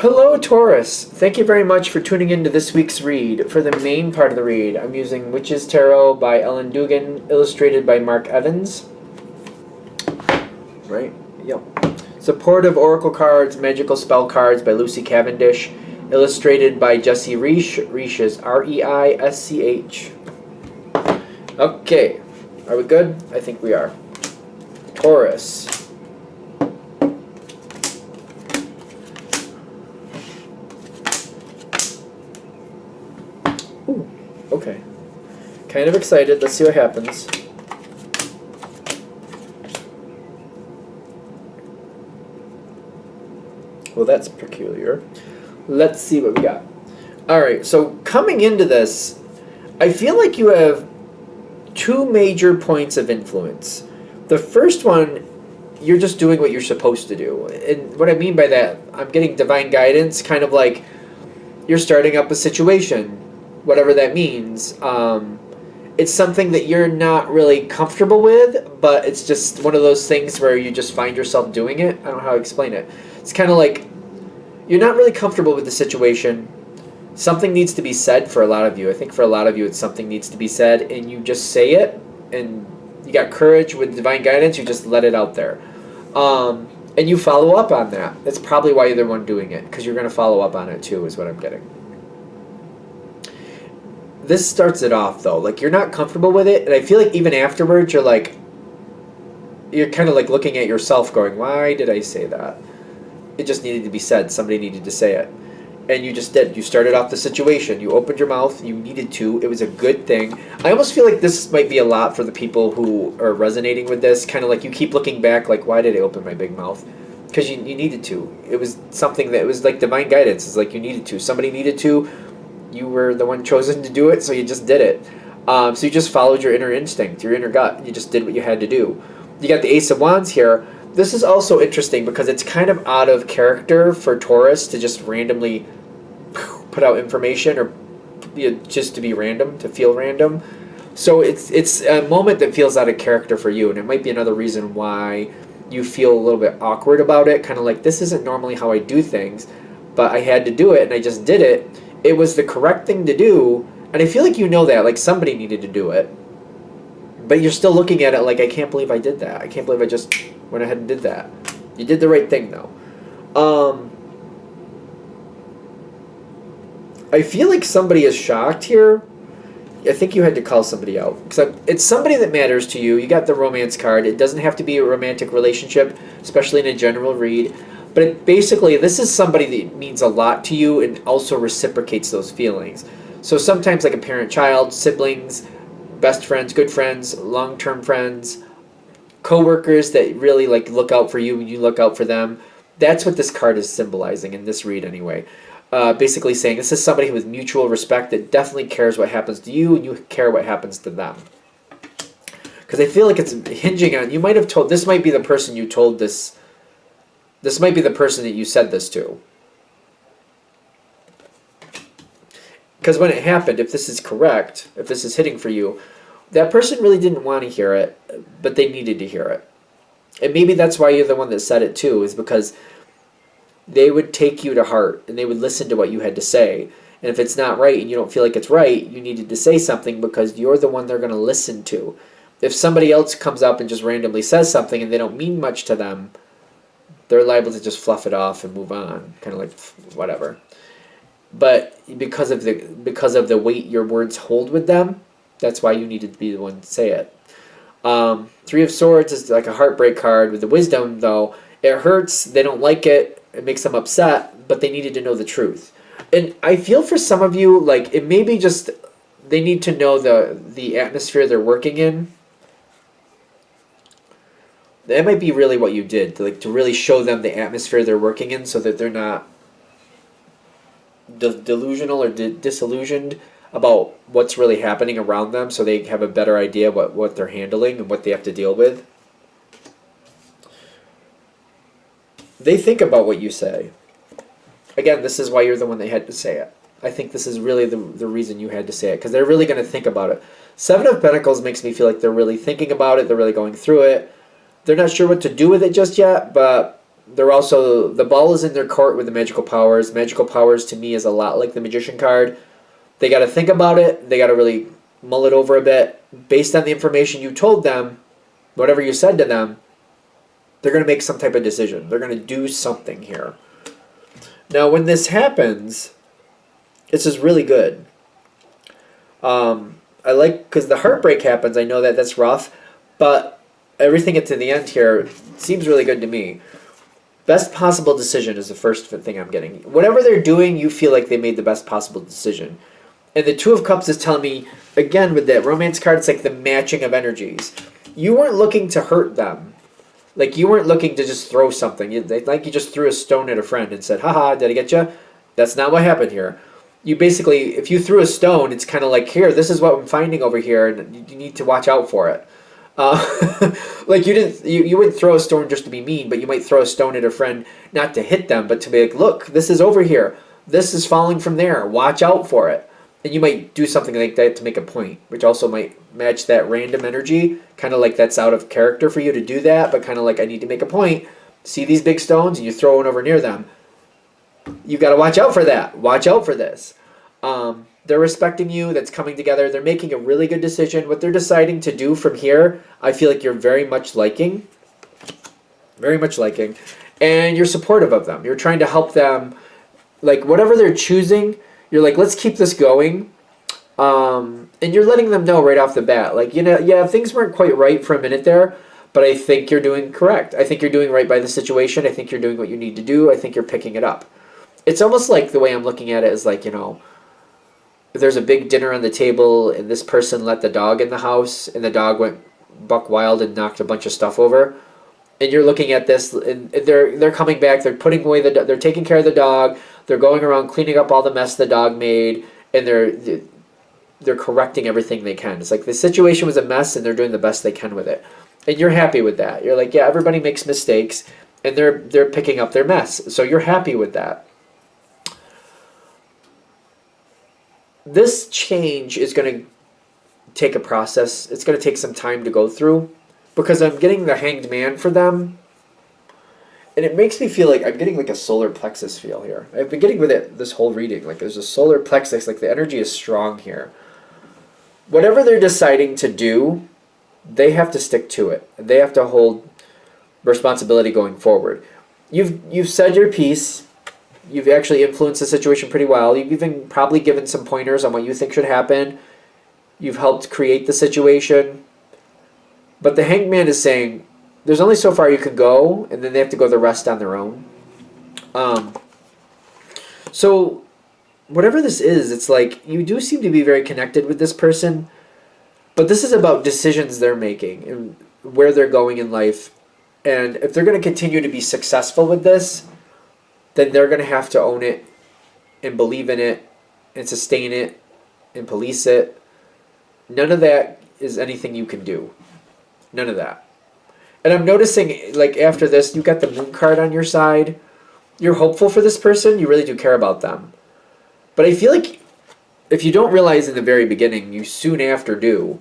Hello, Taurus. Thank you very much for tuning into this week's read. For the main part of the read, I'm using Witch's Tarot by Ellen Dugan, illustrated by Mark Evans. Right? Yep. Supportive Oracle Cards, Magical Spell Cards by Lucy Cavendish, illustrated by Jesse Reisch. Reisch is R-E-I-S-C-H. Okay. Are we good? I think we are. Taurus. Ooh, okay. Kind of excited. Let's see what happens. Well, that's peculiar. Let's see what we got. Alright, so coming into this, I feel like you have two major points of influence. The first one, you're just doing what you're supposed to do. And what I mean by that, I'm getting divine guidance, kind of like you're starting up a situation, whatever that means. It's something that you're not really comfortable with, but it's just one of those things where you just find yourself doing it. I don't know how to explain it. It's kind of like you're not really comfortable with the situation. Something needs to be said for a lot of you. I think for a lot of you, it's something needs to be said, and you just say it, and you got courage with divine guidance. You just let it out there, and you follow up on that. That's probably why you're the one doing it, because you're going to follow up on it too, is what I'm getting. This starts it off though, like you're not comfortable with it, and I feel like even afterwards, you're kind of like looking at yourself, going, "Why did I say that?" It just needed to be said. Somebody needed to say it. And you just did. You started off the situation. You opened your mouth. You needed to. It was a good thing. I almost feel like this might be a lot for the people who are resonating with this. Kind of like you keep looking back, like, why did I open my big mouth? Because you needed to. It was something that was like divine guidance. It's like you needed to. Somebody needed to. You were the one chosen to do it, so you just did it. So you just followed your inner instinct, your inner gut. You just did what you had to do. You got the Ace of Wands here. This is also interesting because it's kind of out of character for Taurus to just randomly put out information, or just to be random, to feel random. So it's a moment that feels out of character for you, and it might be another reason why you feel a little bit awkward about it, kind of like, this isn't normally how I do things, but I had to do it, and I just did it. It was the correct thing to do, and I feel like you know that, like somebody needed to do it, but you're still looking at it like, I can't believe I did that. I can't believe I just went ahead and did that. You did the right thing, though. I feel like somebody is shocked here. I think you had to call somebody out. Because it's somebody that matters to you. You got the romance card. It doesn't have to be a romantic relationship, especially in a general read. But basically, this is somebody that means a lot to you and also reciprocates those feelings. So sometimes like a parent-child, siblings, best friends, good friends, long-term friends, co-workers that really like look out for you and you look out for them. That's what this card is symbolizing in this read anyway. Basically saying this is somebody with mutual respect that definitely cares what happens to you and you care what happens to them. Because I feel like it's hinging on, you might have told, this might be the person you told this, this might be the person that you said this to. Because when it happened, if this is correct, if this is hitting for you, that person really didn't want to hear it, but they needed to hear it. And maybe that's why you're the one that said it too, is because they would take you to heart and they would listen to what you had to say. And if it's not right and you don't feel like it's right, you needed to say something because you're the one they're going to listen to. If somebody else comes up and just randomly says something and they don't mean much to them, they're liable to just fluff it off and move on, kind of like whatever. But because of the weight your words hold with them, that's why you needed to be the one to say it. Three of Swords is like a heartbreak card. With the Wisdom, though, it hurts. They don't like it. It makes them upset, but they needed to know the truth. And I feel for some of you, like, it may be just they need to know the atmosphere they're working in. That might be really what you did, to really show them the atmosphere they're working in so that they're not delusional or disillusioned about what's really happening around them, so they have a better idea what they're handling and what they have to deal with. They think about what you say. Again, this is why you're the one that had to say it. I think this is really the reason you had to say it, because they're really going to think about it. Seven of Pentacles makes me feel like they're really thinking about it. They're really going through it. They're not sure what to do with it just yet, but They're also, the ball is in their court with the magical powers. Magical powers to me is a lot like the magician card. They got to think about it. They got to really mull it over a bit. Based on the information you told them, whatever you said to them, they're going to make some type of decision. They're going to do something here. Now, when this happens, it's just really good. I like, because the heartbreak happens, I know that that's rough, but everything at the end here seems really good to me. Best possible decision is the first thing I'm getting. Whatever they're doing, you feel like they made the best possible decision. And the Two of Cups is telling me, again, with that romance card, it's like the matching of energies. You weren't looking to hurt them. Like, you weren't looking to just throw something. You just threw a stone at a friend and said, haha, did I get you? That's not what happened here. You basically, if you threw a stone, it's kind of like, here, this is what I'm finding over here, and you need to watch out for it. Like, you wouldn't throw a stone just to be mean, but you might throw a stone at a friend not to hit them, but to be like, look, this is over here. This is falling from there. Watch out for it. And you might do something like that to make a point, which also might match that random energy. Kind of like that's out of character for you to do that, but kind of like, I need to make a point. See these big stones, and you throw one over near them. You've got to watch out for that. Watch out for this. They're respecting you. That's coming together. They're making a really good decision. What they're deciding to do from here, I feel like you're very much liking. Very much liking. And you're supportive of them. You're trying to help them. Like, whatever they're choosing, you're like, let's keep this going. And you're letting them know right off the bat. Like, you know, yeah, things weren't quite right for a minute there, but I think you're doing correct. I think you're doing right by the situation. I think you're doing what you need to do. I think you're picking it up. It's almost like the way I'm looking at it is like, you know, if there's a big dinner on the table and this person let the dog in the house and the dog went buck wild and knocked a bunch of stuff over, and you're looking at this and they're coming back, they're putting away they're taking care of the dog, they're going around cleaning up all the mess the dog made, and they're correcting everything they can. It's like the situation was a mess and they're doing the best they can with it. And you're happy with that. You're like, yeah, everybody makes mistakes and they're picking up their mess. So you're happy with that. This change is going to take a process. It's going to take some time to go through because I'm getting the Hanged Man for them. And it makes me feel like I'm getting like a solar plexus feel here. I've been getting with it this whole reading. Like there's a solar plexus, like the energy is strong here. Whatever they're deciding to do, they have to stick to it. They have to hold responsibility going forward. You've said your piece. You've actually influenced the situation pretty well. You've even probably given some pointers on what you think should happen. You've helped create the situation. But the Hanged Man is saying, there's only so far you can go, and then they have to go the rest on their own. So, whatever this is, it's like, you do seem to be very connected with this person, but this is about decisions they're making and where they're going in life. And if they're going to continue to be successful with this, then they're going to have to own it and believe in it and sustain it and police it. None of that is anything you can do. None of that. And I'm noticing, like, after this, you got the Moon card on your side. You're hopeful for this person. You really do care about them. But I feel like if you don't realize in the very beginning, you soon after do,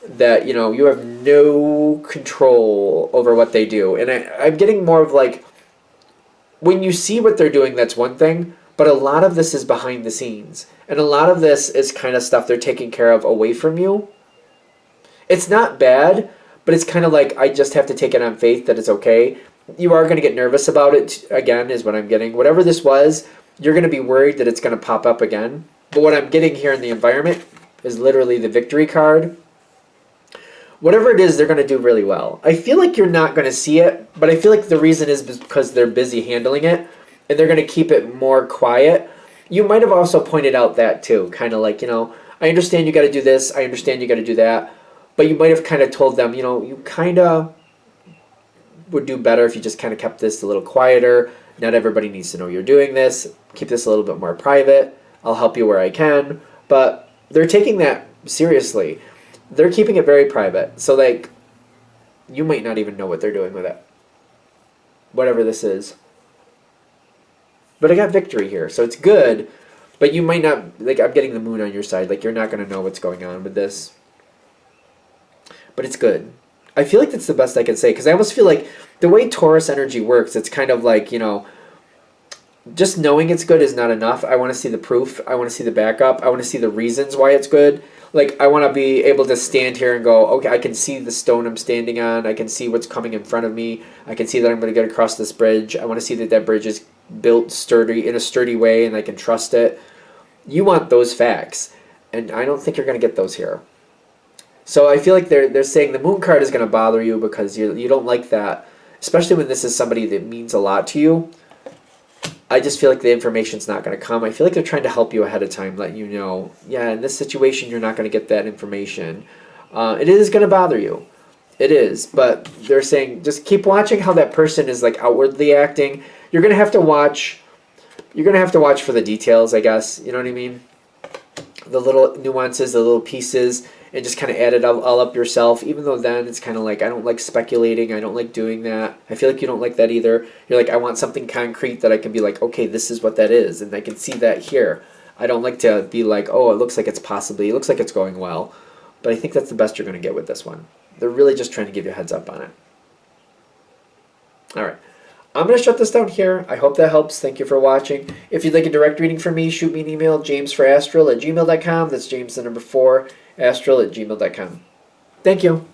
that, you know, you have no control over what they do. And I'm getting more of like, when you see what they're doing, that's one thing, but a lot of this is behind the scenes. And a lot of this is kind of stuff they're taking care of away from you. It's not bad, but it's kind of like, I just have to take it on faith that it's okay. You are going to get nervous about it, again, is what I'm getting. Whatever this was, you're going to be worried that it's going to pop up again. But what I'm getting here in the environment is literally the victory card. Whatever it is, they're going to do really well. I feel like you're not going to see it, but I feel like the reason is because they're busy handling it, and they're going to keep it more quiet. You might have also pointed out that too, kind of like, you know, I understand you got to do this, I understand you got to do that, but you might have kind of told them, you know, you kind of would do better if you just kind of kept this a little quieter. Not everybody needs to know you're doing this. Keep this a little bit more private. I'll help you where I can. But they're taking that seriously. They're keeping it very private. So, like, you might not even know what they're doing with it. Whatever this is. But I got victory here, so it's good. But you might not, like, I'm getting the Moon on your side. Like, you're not going to know what's going on with this. But it's good. I feel like that's the best I can say, because I almost feel like the way Taurus energy works, it's kind of like, you know, just knowing it's good is not enough. I want to see the proof. I want to see the backup. I want to see the reasons why it's good. Like, I want to be able to stand here and go, okay, I can see the stone I'm standing on. I can see what's coming in front of me. I can see that I'm going to get across this bridge. I want to see that that bridge is built sturdy in a sturdy way and I can trust it. You want those facts, and I don't think you're going to get those here. So I feel like they're saying the moon card is going to bother you because you don't like that, especially when this is somebody that means a lot to you. I just feel like the information's not going to come. I feel like they're trying to help you ahead of time, letting you know, yeah, in this situation, you're not going to get that information. It is going to bother you. It is. But they're saying just keep watching how that person is like outwardly acting. You're going to have to watch. You're going to have to watch for the details, I guess. You know what I mean? The little nuances, the little pieces, and just kind of add it all up yourself. Even though then it's kind of like, I don't like speculating. I don't like doing that. I feel like you don't like that either. You're like, I want something concrete that I can be like, okay, this is what that is. And I can see that here. I don't like to be like, oh, it looks like it looks like it's going well. But I think that's the best you're going to get with this one. They're really just trying to give you a heads up on it. All right. I'm going to shut this down here. I hope that helps. Thank you for watching. If you'd like a direct reading from me, shoot me an email, jamesforastral@gmail.com. That's James the number 4, astral@gmail.com. Thank you.